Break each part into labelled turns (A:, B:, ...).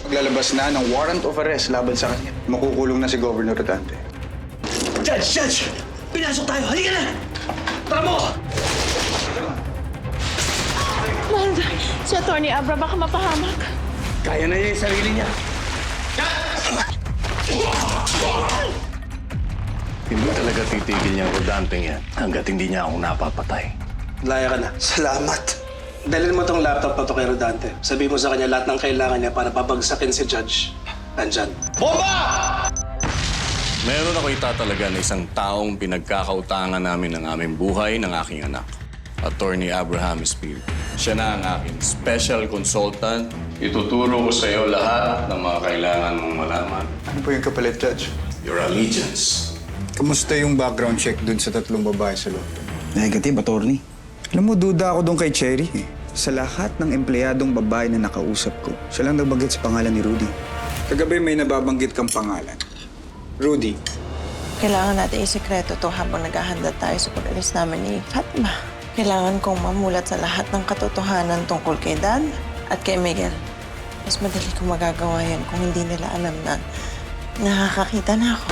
A: Maglalabas na ng warrant of arrest laban sa kanya. Makukulong na si Governor Dante.
B: Judge! Judge! Pinasok tayo! Halika na! Tara mo!
C: Wanda, si Atty. Abra baka mapahamak.
B: Kaya na niya yung sarili niya.
D: Hindi talaga titigil niyang rodante yan hanggat hindi niya ako napapatay.
E: Laya ka na. Salamat. Dalhin mo tong laptop na to kay Rodante. Sabihin mo sa kanya lahat ng kailangan niya para babagsakin si Judge. Nandyan.
D: Meron ako itatalaga na isang taong pinagkakautangan namin ng aming buhay ng aking anak. Attorney Abraham Espil. Siya na ang aking special consultant. Ituturo ko sa iyo lahat ng mga kailangan mong malaman.
A: Ano po yung kapalit, Judge?
D: Your allegiance.
A: Kamusta yung background check dun sa 3 babae sa loob?
F: Negative, attorney.
A: Alam mo, duda ako dun kay Cherry eh. Sa lahat ng empleyadong babae na nakausap ko, siya lang nabanggit sa pangalan ni Rudy. Kagabi may nababanggit kang pangalan. Rudy.
C: Kailangan natin isikreto to habang naghahanda tayo sa pag-alis namin ni Fatma. Kailangan kong mamulat sa lahat ng katotohanan tungkol kay Dan at kay Miguel. Mas madali kong magagawa yan kung hindi nila alam na nakakakita na ako.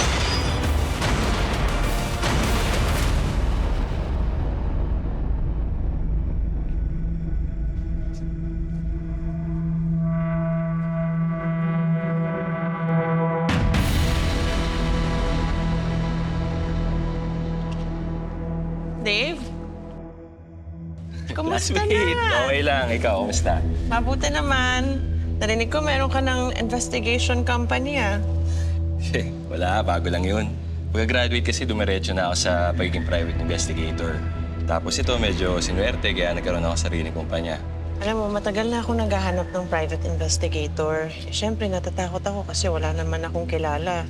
C: Dave? Kumusta na?
G: Okay lang. Ikaw, kumusta?
C: Mabuti naman. Narinig ko meron ka ng investigation company, ah.
G: Wala, bago lang yun. Pagka-graduate kasi, dumiretso na ako sa pagiging private investigator. Tapos ito, medyo sinuwerte, kaya nagkaroon ako sa sariling kumpanya.
C: Alam mo, matagal na akong naghahanap ng private investigator. Siyempre, natatakot ako kasi wala naman akong kilala.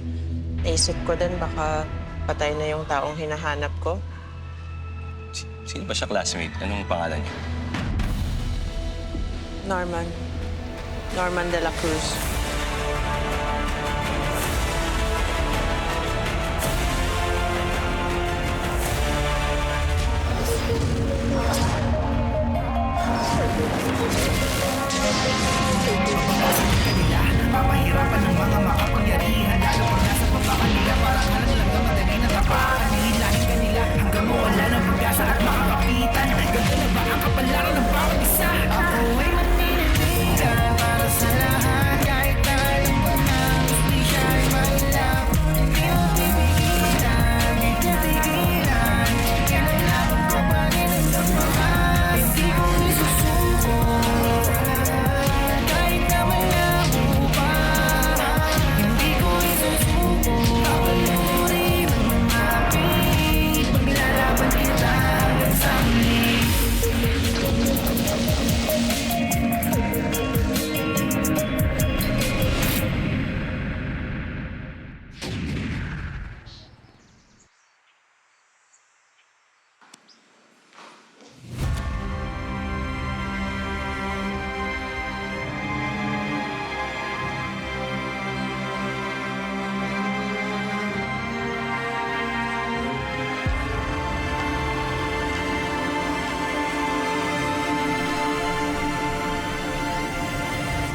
C: Naisip ko din baka patay na yung taong hinahanap ko.
G: Sino ba siya classmate? Anong pangalan niya?
C: Norman. Norman de la Cruz.
H: Papahirapan ng mga makapangyarihan lalo pag nasa baba kanila parang alam lang na madali na tapakan hihilahin kanila hanggang mawala ng pag-asa at makakapitan ganda na ba ang kapalaran ng bawat isa ako ay maninibigan para sa lahat kahit tayo na hindi siya ay mailap hindi mo pipigilan hindi tigilan kailangan ko pa rin ang pagmamahal hindi ko isusuko kahit na malabo pa hindi ko isusuko papanurin ang mga aking paglalaban kita hanggang sa huli.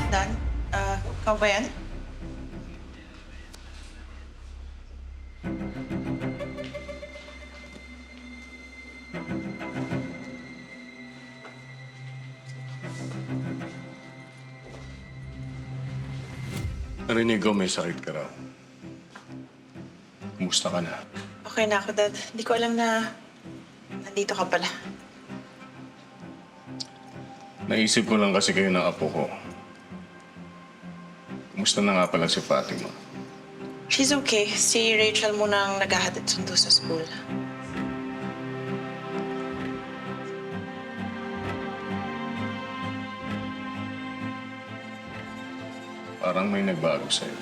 C: Dan, ikaw ba yan?
D: Narinig ko may sakit ka raw. Kumusta ka na?
C: Okay na ako, Dad. Hindi ko alam na nandito ka pala.
D: Naisip ko lang kasi kayo ng apo ko. Kumusta na nga pala si Fatima?
C: She's okay. Si Rachel muna ang naghahatid sundo sa school.
D: Parang may nagbago sa'yo.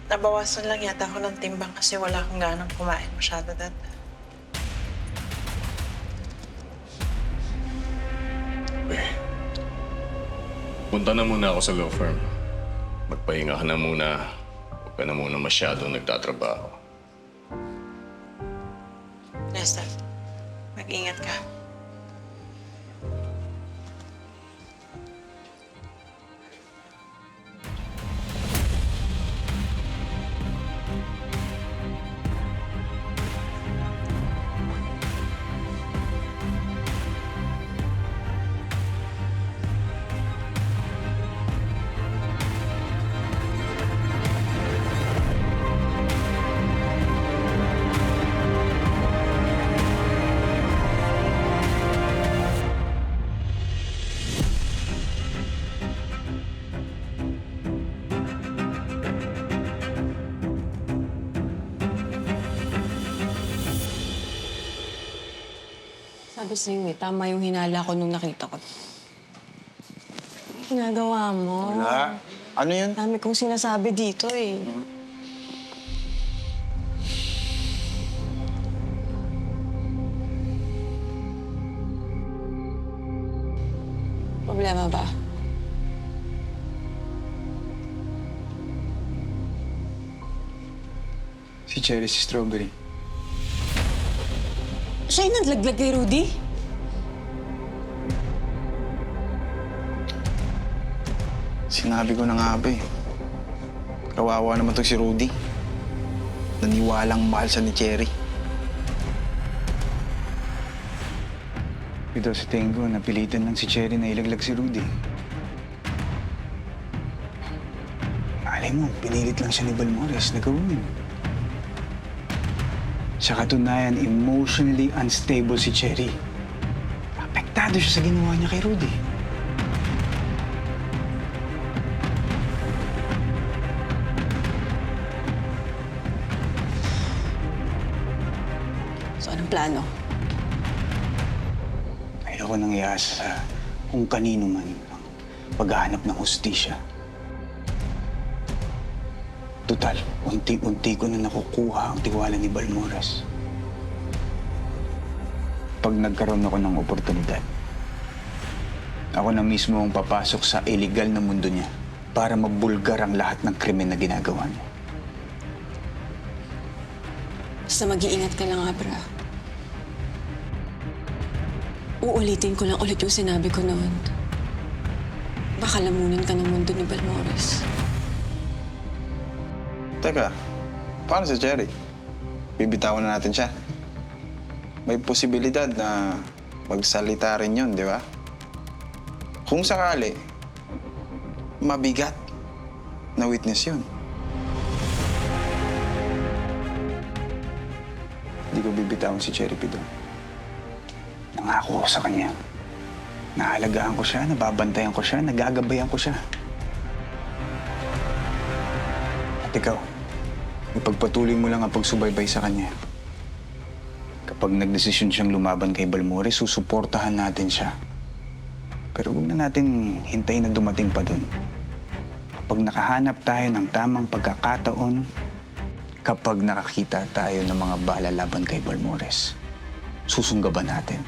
C: Nabawasan lang yata ako ng timbang kasi wala akong ganang kumain masyado, Dad.
D: Eh, punta na muna ako sa law firm. Magpahinga ka na muna. Huwag ka na muna masyadong nagtatrabaho.
C: Yes, Dad. Mag-ingat ka.
F: Sabi sa'yo eh, tama yung hinala ko nung nakita ko. Ano ginagawa mo?
A: Wala. Ano yun?
F: Dami kong sinasabi dito eh. Problema ba?
A: Si Cherry, si Strawberry.
F: Siya yung naglaglag kay Rudy?
A: Sinabi ko na nga ba eh. Kawawa naman to si Rudy. Naniwalang mahal sa ni Cherry. Ito sa tingin ko, napilitan lang si Cherry na ilaglag si Rudy. Malay mo, pinilit lang siya ni Balmores na gawin. Sa katunayan, emotionally unstable si Cherry. Apektado siya sa ginawa niya kay Rudy.
F: So anong plano?
A: Ayoko nang iasa sa kung kanino man ang paghahanap ng hustisya. Total, unti-unti ko na nakukuha ang tiwala ni Balmores. Pag nagkaroon ako ng oportunidad, ako na mismo ang papasok sa illegal na mundo niya para mabulgar ang lahat ng krimen na ginagawa niya.
F: Basta mag-iingat ka lang, Abra. Uulitin ko lang ulit yung sinabi ko noon. Baka lamunin ka ng mundo ni Balmores.
A: Teka, paano si Cherry? Bibitawan na natin siya. May posibilidad na magsalita rin yun, di ba? Kung sakali, mabigat na witness yun. Hindi ko bibitawan si Cherry P doon. Nangako ko sa kanya. Naalagaan ko siya, nababantayan ko siya, nagagabayan ko siya. At ikaw, ipagpatuloy mo lang ang pagsubaybay sa kanya. Kapag nagdesisyon siyang lumaban kay Balmores, susuportahan natin siya. Pero huwag na natin hintayin na dumating pa dun. Kapag nakahanap tayo ng tamang pagkakataon, kapag nakakita tayo ng mga bala laban kay Balmores, susunggaban natin.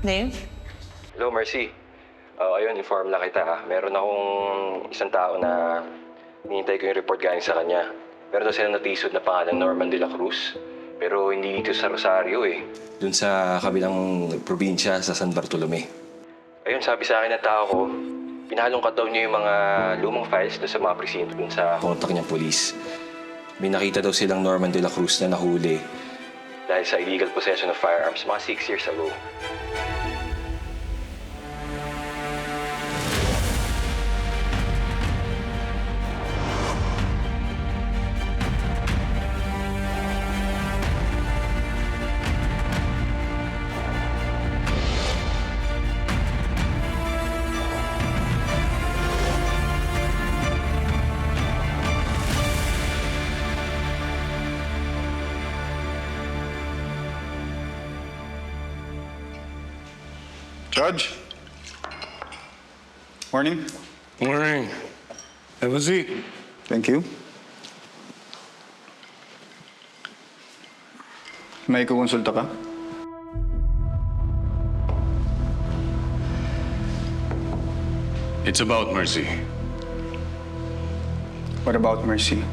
C: Dave?
G: Hello, Mercy. Ayun, inform lang kita. Meron akong isang tao na hinihintay ko yung report galing sa kanya. Meron daw silang natisod na pangalan Norman de la Cruz. Pero hindi dito sa Rosario eh. Doon sa kabilang probinsya sa San Bartolome. Ayun, sabi sa akin ng tao ko, pinalungkat daw niya yung mga lumang files doon sa mga presinto doon sa kontak niyang polis. May nakita daw silang Norman de la Cruz na nahuli dahil sa illegal possession of firearms mga 6 years ago.
A: Judge? Morning.
I: Morning. Have a seat.
A: Thank you. May kukonsulta ka?
D: It's about Mercy.
A: What about Mercy?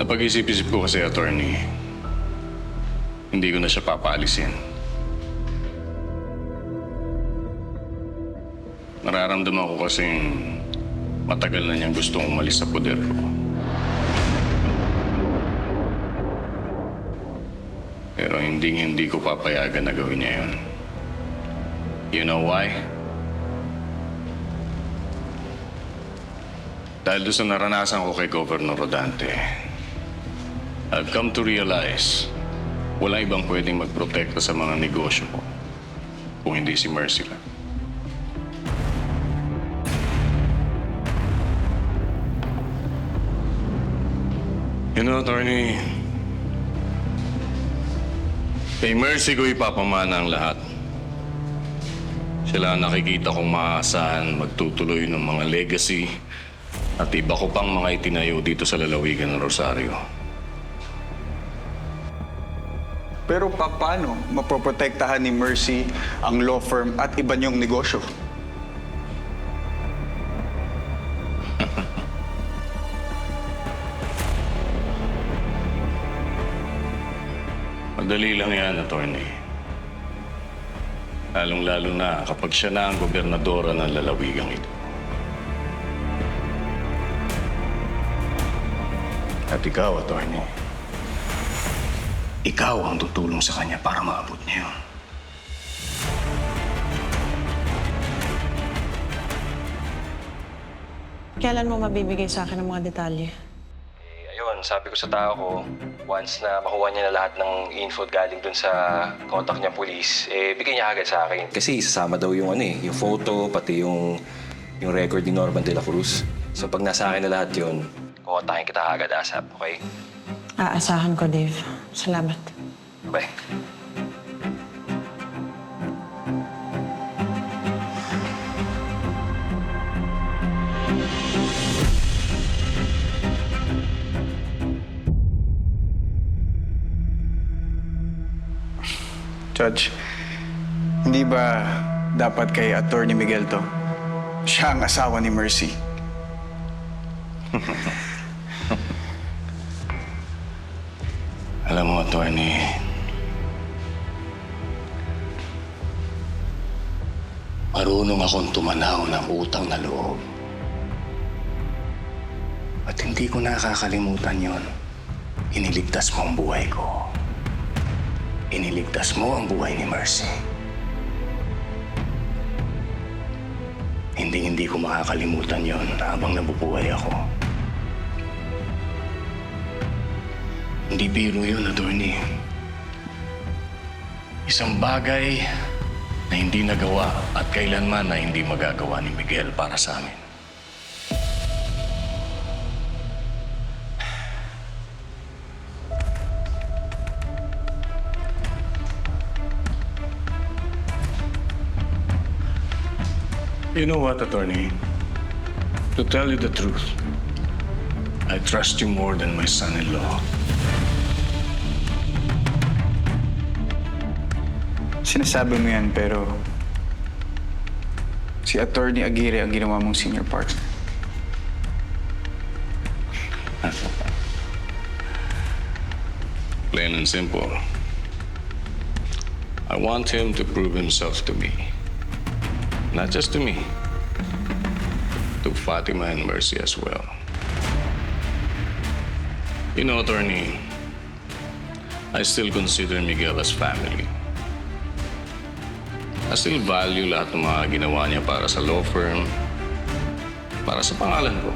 D: Napag-isip-isip ko kasi, attorney. Hindi ko na siya papaalisin. Nararamdaman ko kasing matagal na niyang gustong umalis sa poder ko. Pero hindi ko papayagan na gawin niya yun. You know why? Dahil doon sa naranasan ko kay Governor Rodante, I've come to realize wala ibang pwedeng magprotekta sa mga negosyo ko kung hindi si Mercy lang. You know, attorney, kay Mercy ko ipapamana ang lahat. Sila ang nakikita kong maaasahan magtutuloy ng mga legacy at iba ko pang mga itinayo dito sa lalawigan ng Rosario.
A: Pero paano mapoprotektahan ni Mercy ang law firm at iba niyong negosyo?
D: Madali lang yan, attorney. Lalong-lalo na kapag siya na ang gobernadora ng lalawigang ito. At ikaw, attorney, ikaw ang tutulong sa kanya para maabot niya yun.
C: Kailan mo mabibigay sa akin ang mga detalye?
G: Ayun, sabi ko sa tao ko, once na makuha niya na lahat ng info galing dun sa contact niya police, bigay niya agad sa akin.
J: Kasi isasama daw yung yung photo, pati yung record ni Norman de la Cruz. So pag nasa akin na lahat yun,
G: Kukontakin kita agad, ASAP, okay?
C: Aasahan ko, Dave. Salamat.
G: Bye.
A: Judge, hindi ba dapat kay Attorney Miguel to? Siya ang asawa ni Mercy.
D: Alam mo, attorney, marunong akong tumanaw ng utang na loob. At hindi ko nakakalimutan yon. Iniligtas mo ang buhay ko. Iniligtas mo ang buhay ni Mercy. Hindi ko makakalimutan yon habang nabubuhay ako. Hindi biro yun, attorney. Isang bagay na hindi nagawa at kailanman na hindi magagawa ni Miguel para sa amin. You know what, attorney? To tell you the truth, I trust you more than my son-in-law.
A: Sinasabi mo yan, pero si Attorney Aguirre ang ginawa mong senior partner.
D: Plain and simple. I want him to prove himself to me. Not just to me, to Fatima and Mercy as well. You know, attorney, I still consider Miguel as family. I still value lahat ng mga ginawa niya para sa law firm, para sa pangalan ko.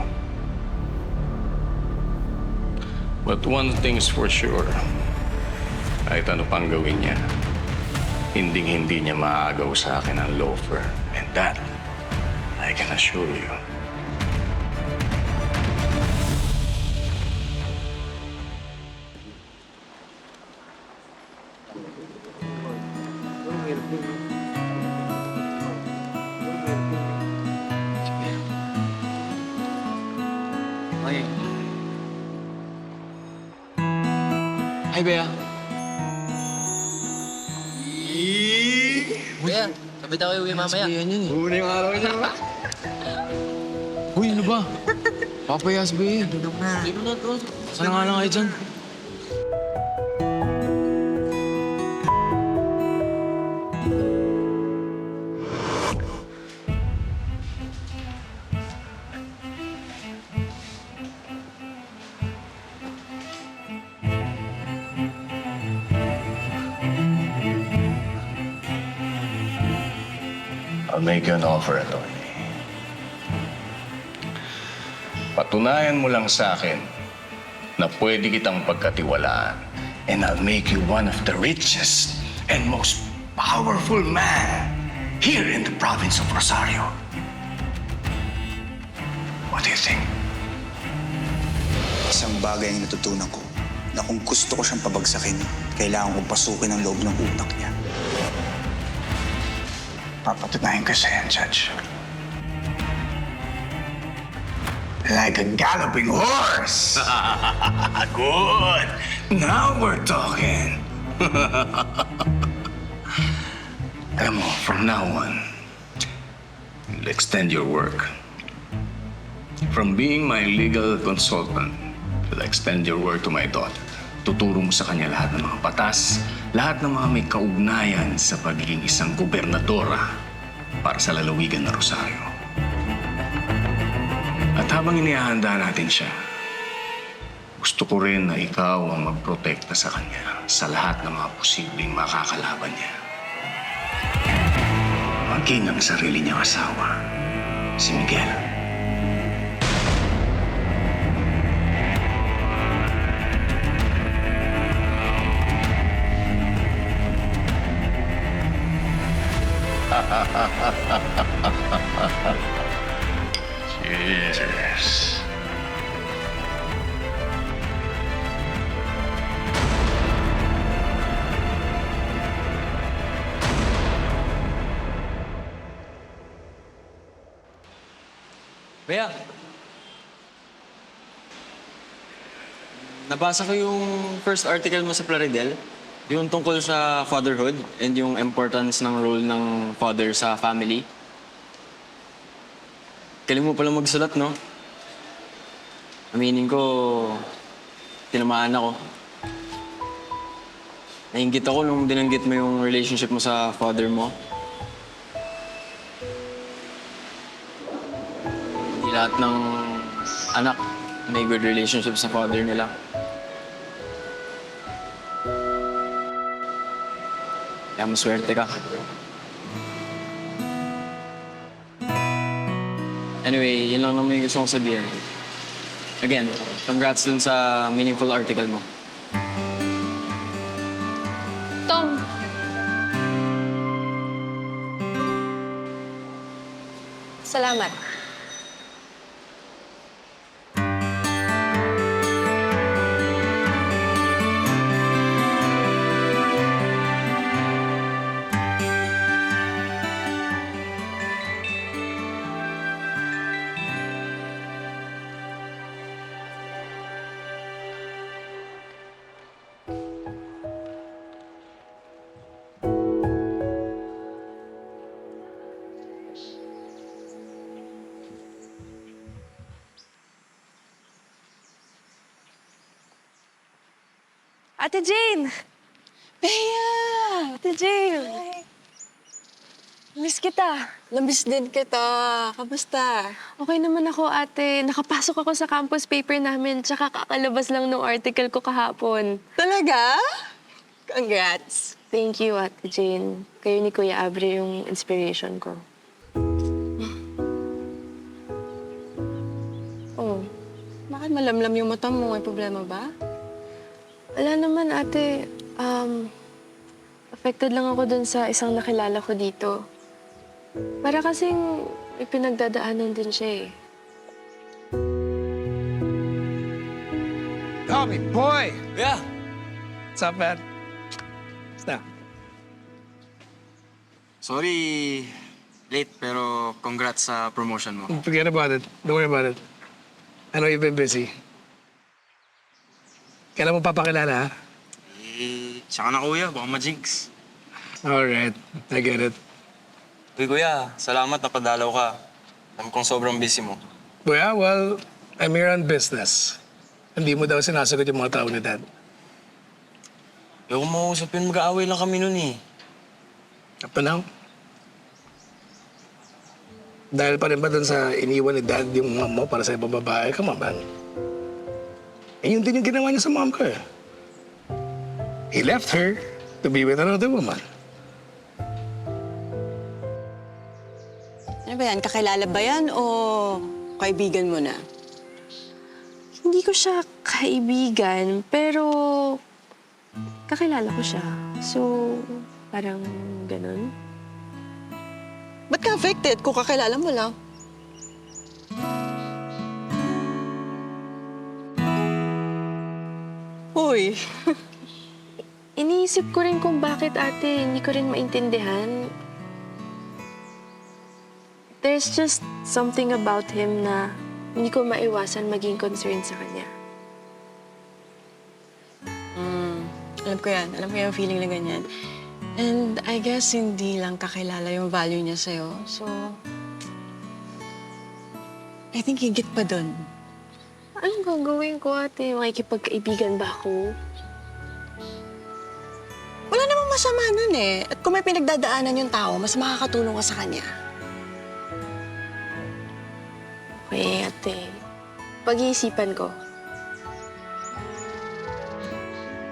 D: But one thing's for sure, kahit ano pang gawin niya, hindi niya maaagaw sa akin ang law firm. And that, I can assure you.
B: Hi, Bea. Bea, Sabi tayo uwi mamaya.
I: Huli yung araw niya. Uy, ano ba? Papayas, be.
B: Sino na to?
I: Sana nga lang kayo dyan.
D: I'll make you an offer, attorney. Patunayan mo lang sa akin na pwede kitang pagkatiwalaan, and I'll make you one of the richest and most powerful man here in the province of Rosario. What do you think?
A: Isang bagay ang natutunan ko na kung gusto ko siyang pabagsakin, kailangan kong pasukin ang loob ng utak niya. Papatunayan ko sa'yo, Judge. Like a galloping horse. Good. Now we're talking. Alam mo, from now on, you'll extend your work. From being my legal consultant, you'll extend your work to my daughter. Tuturo mo sa kanya lahat ng mga batas, lahat ng mga may kaugnayan sa pagiging isang gobernadora para sa lalawigan na Rosario. At habang inihahanda natin siya, gusto ko rin na ikaw ang magprotekta sa kanya sa lahat ng mga posibleng makakalaban niya. Maging ang sarili niyang asawa, si Miguel. Cheers.
I: Bea, nabasa ko yung first article mo sa Plaridel, yung tungkol sa fatherhood and yung importance ng role ng father sa family. Galing mo pala magsulat, no? Aminin ko, tinamaan ako. Nainggit ako nung dinanggit mo yung relationship mo sa father mo. Hindi lahat ng anak may good relationship sa father nila. Kaya maswerte ka. Anyway, yun lang naman yung gusto kong sabihin. Again, congrats dun sa meaningful article mo.
F: Tom! Salamat.
K: Ate Jane!
F: Bea!
K: Ate Jane! Miss kita.
F: Namiss din kita. Kamusta?
K: Okay naman ako, ate. Nakapasok ako sa campus paper namin, tsaka kakalabas lang ng article ko kahapon.
F: Talaga? Congrats.
K: Thank you, Ate Jane. Kayo ni Kuya Abre yung inspiration ko.
F: Oh, bakit malamlam yung mata mo? May problema ba?
K: Wala naman, ate. Affected lang ako dun sa isang nakilala ko dito. Para kasing may pinagdadaanan din siya eh.
E: Tommy, boy!
I: Yeah!
E: What's up, man? Basta.
I: Sorry, late, pero congrats sa promotion mo.
E: Forget about it. Don't worry about it. I know you've been busy. Kailan mo papakilala, ha?
I: Tsaka na kuya, baka ma-jinx.
E: All right. I get it.
I: Uy, kuya, salamat napadalaw ka. Alam kong sobrang busy mo.
E: Kuya, well, I'm here on business. Hindi mo daw sinasagot yung mga tao ni Dad.
I: Ayaw ko mausapin, mag-aaway lang kami nun eh.
E: Up to now? Dahil pa rin ba dun sa iniwan ni Dad yung mom mo para sa ibang babae? Come on, man. Eh, yun din yung ginawa niya sa mom ko eh. He left her to be with another woman.
F: Ano ba yan? Kakilala ba yan o kaibigan mo na?
K: Hindi ko siya kaibigan, pero kakilala ko siya. So, parang ganun.
F: Ba't ka affected kung kakilala mo lang? Uy,
K: Iniisip ko rin kung bakit ate, hindi ko rin maintindihan. There's just something about him na hindi ko maiwasan maging concerned sa kanya.
F: alam ko yan. Alam ko yung feeling na ganyan. And I guess hindi lang kakilala yung value niya sa'yo. So, I think higit pa dun.
K: Anong gagawin ko ate? Makikipagkaibigan ba ako?
F: Wala namang masama nun eh. At kung may pinagdadaanan yung tao, mas makakatulong ka sa kanya.
K: Okay, ate. Pag-iisipan ko.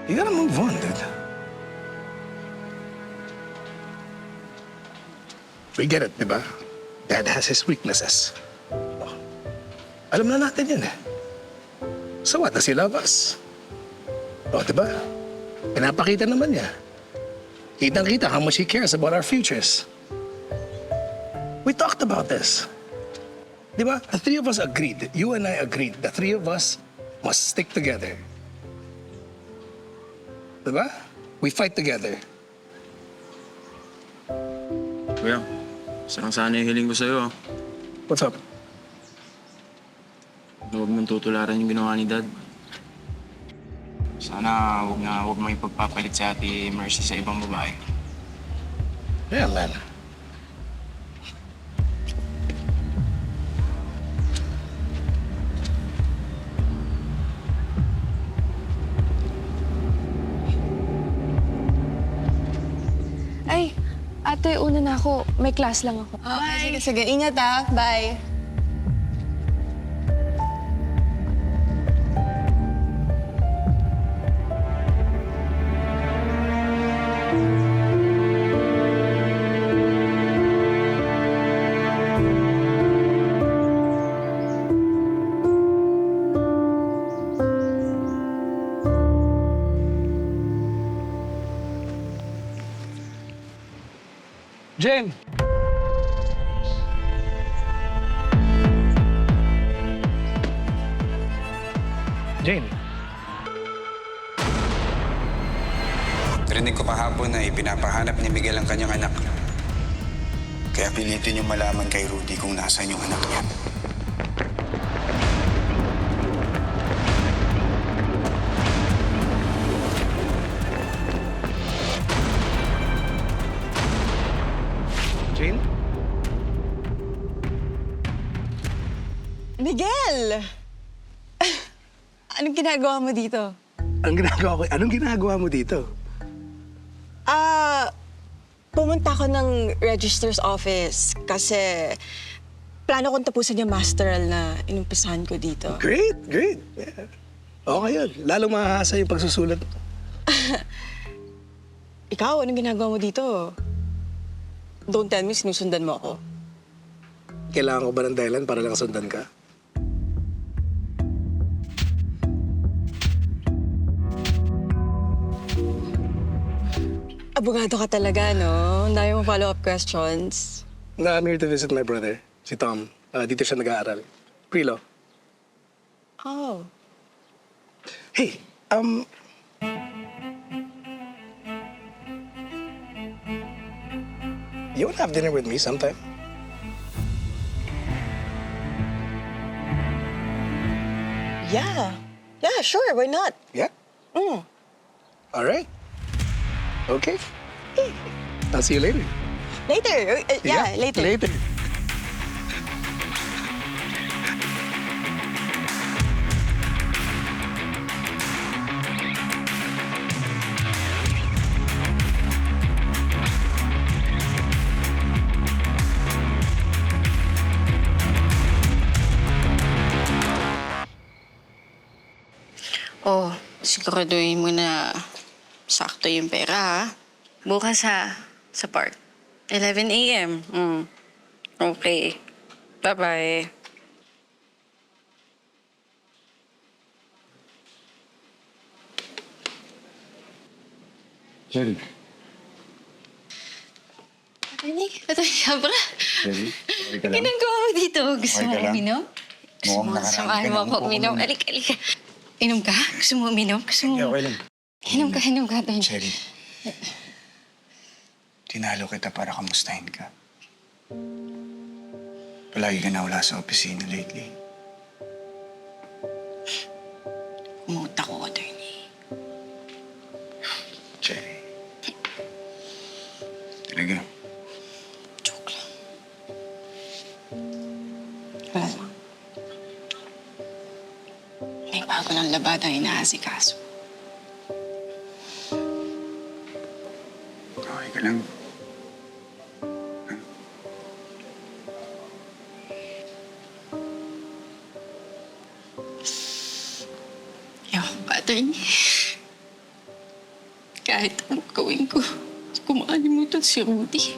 E: You gotta move on, dude. We get it, di ba? Dad has his weaknesses. Oh. Alam na natin yun eh. So what? Does he love us? Oh, di ba? Pinapakita naman niya. Kitang-kita how much he cares about our futures. We talked about this. Di ba? The three of us agreed. You and I agreed. The three of us must stick together. Di ba? We fight together.
I: Kuya, isang sana yung hiling ko sa'yo.
E: What's up?
I: Huwag mong tutularan yung ginawa ni Dad. Sana huwag mo ipagpapalit si Ate Mercy sa ibang babae.
E: Yeah, man.
K: Ay, ate, una na ako. May class lang ako.
F: Okay, sige. Ingat ah. Bye.
E: Jen! Jane.
A: Narinig ko kahapon na ipinapahanap ni Miguel ang kanyang anak. Kaya pilitin niyo malaman kay Rudy kung nasaan yung anak niya.
E: Jane?
F: Miguel! Anong ginagawa mo dito?
E: Anong ginagawa mo dito?
F: Pumunta ako ng registrar's office kasi plano kong tapusin yung masteral na inumpisahan ko dito.
E: Great, great. Yeah. Okay yun. Lalong mahahasa yung pagsusulat.
F: Ikaw, anong ginagawa mo dito? Don't tell me sinusundan mo ako.
E: Kailangan ko ba ng dahilan para lang sundan ka?
F: Abogado ka talaga, no? Ang dami mong follow-up questions.
E: Na, I'm here to visit my brother, si Tom. Dito siya nag-aaral. Pre-law.
F: Oh.
E: Hey, you wanna have dinner with me sometime?
F: Yeah. Yeah, sure. Why not?
E: Yeah? All right. Okay. I'll see you later.
F: Later. Yeah, later.
E: Later.
L: Oh, siguraduhin mo na sakto yung pera, ha? Bukas, ha? Sa park. 11 a.m. Okay. Bye-bye.
A: Cherry.
L: Attorney Abra.
A: Cherry, okay ka lang?
L: Ginagawa mo dito? Gusto
A: Okay
L: mo
A: ka lang?
L: uminom? Gusto
A: Mukhang
L: mo
A: nakarami
L: samahan
A: ka
L: mo
A: na.
L: ako
A: Upo ka
L: uminom?
A: muna.
L: Alika. Inom ka? Gusto mo uminom? Gusto mo?
A: Okay lang.
L: Inom ka, Attorney.
A: Cherry, tinalo kita para kamustahin ka. Palagi ka na wala sa opisina lately.
L: Umuta ko, Attorney.
A: Cherry. Talaga.
L: Joke lang. Wala lang. May bago ng labada ang inaasikaso.
A: Okay ka lang.
L: Ewan ba, Attorney? Kahit anong gawin ko, kung makalimutan si Rudy.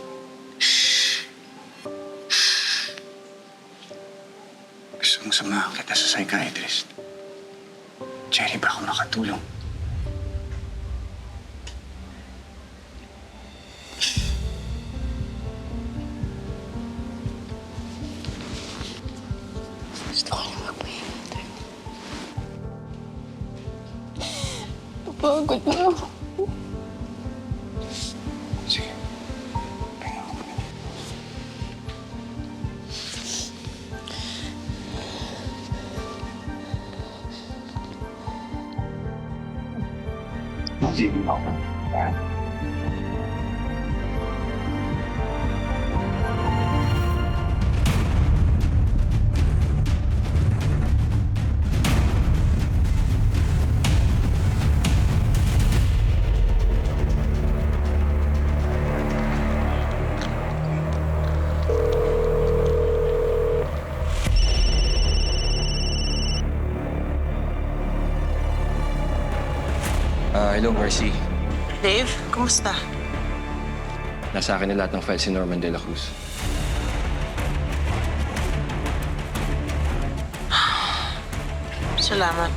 A: Gusto mong samahan kita sa psychiatrist. Cherry, baka makatulong.
L: Gusto ko lang magpahinga, Attorney. Napagod na ako.
A: Sige. Pahinga ka muna. Sige ako.
J: Hello, Mercy.
C: Dave, kumusta?
J: Nasa akin na lahat ng files si Norman de la Cruz.
C: Salamat.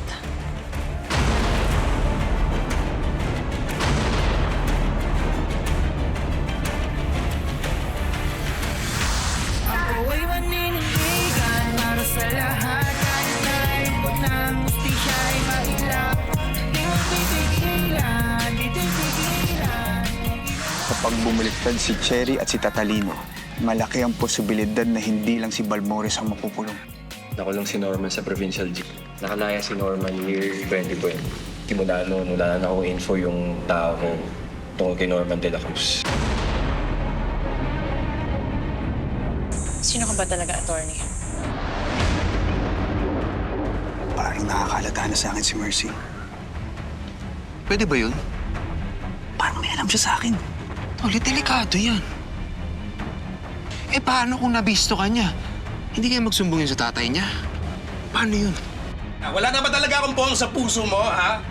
H: Ako ay maninindigan para sa lahat. Kahit na ipot ng mustisya ay mailap. Di mo titigilan, di titigilan.
A: Kapag bumaliktad si Cherry at si Tatalino, malaki ang posibilidad na hindi lang si Balmores ang makukulong.
J: Nakulong si Norman sa Provincial Jeep. Nakalaya si Norman year 2020. Simula noon, wala na akong info yung tao ko tungkol kay Norman de la Cruz.
C: Sino ka ba talaga, Attorney?
A: Parang nakakalata na sa akin si Mercy.
B: Pwede ba yun? Parang may alam siya sa akin. Ulit, delikado yan. Eh, paano kung nabisto ka niya? Hindi kaya magsumbong yun sa tatay niya? Paano yun?
M: Wala na ba talaga akong buwang sa puso mo, ha?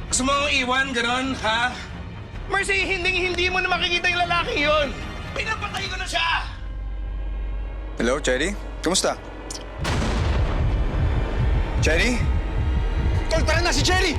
M: Gusto mo akong iwan, ganon, ha? Mercy, hindi mo na makikita yung lalaking yun. Pinapatay ko na siya!
A: Hello, Cherry? Kumusta? Cherry?
B: Tol, tara na si Cherry!